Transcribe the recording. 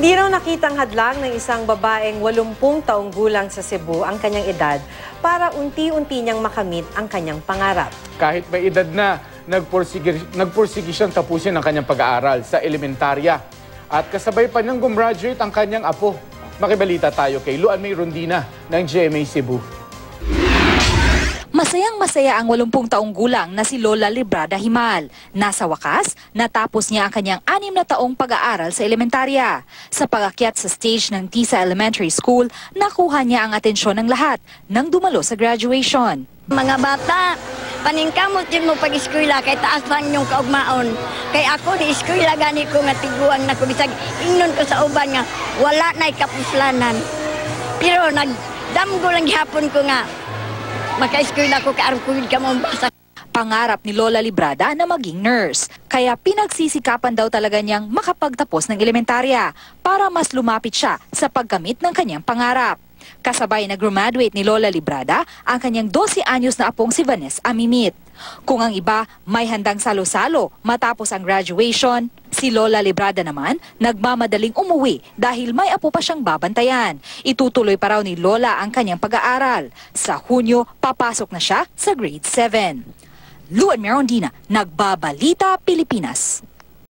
Hindi raw nakitang hadlang ng isang babaeng 80 taong gulang sa Cebu ang kanyang edad para unti-unti niyang makamit ang kanyang pangarap. Kahit may edad na, nagpursigi siyang tapusin ang kanyang pag-aaral sa elementarya. At kasabay pa niyang gumraduate ang kanyang apo. Makibalita tayo kay Luan May Rondina ng GMA Cebu. Masayang-masaya ang 80 taong gulang na si Lola Librada Himal. Nasa wakas, natapos niya ang kanyang 6 na taong pag-aaral sa elementarya. Sa pag-akyat sa stage ng Tisa Elementary School, nakuha niya ang atensyon ng lahat nang dumalo sa graduation. Mga bata, paningkamot din mo pag-eskwela kay taas lang yung kaugmaon. Kay ako ni eskwela gani ko nga tiguang na ko bisag ingnon ko sa uban nga wala na'y kapuslanan. Pero nagdamgo lang gihapon ko nga maka-eskwela ko kaarkuid ka mong basa. Pangarap ni Lola Librada na maging nurse. Kaya pinagsisikapan daw talaga niyang makapagtapos ng elementarya para mas lumapit siya sa pagkamit ng kanyang pangarap. Kasabay na graduate ni Lola Librada ang kanyang 12 anyos na apong si Vanessa Amimit. Kung ang iba may handang salo-salo matapos ang graduation, si Lola Librada naman nagmamadaling umuwi dahil may apo pa siyang babantayan. Itutuloy pa raw ni Lola ang kanyang pag-aaral. Sa Hunyo, papasok na siya sa grade 7. Luan May Rondina, Nagbabalita, Pilipinas.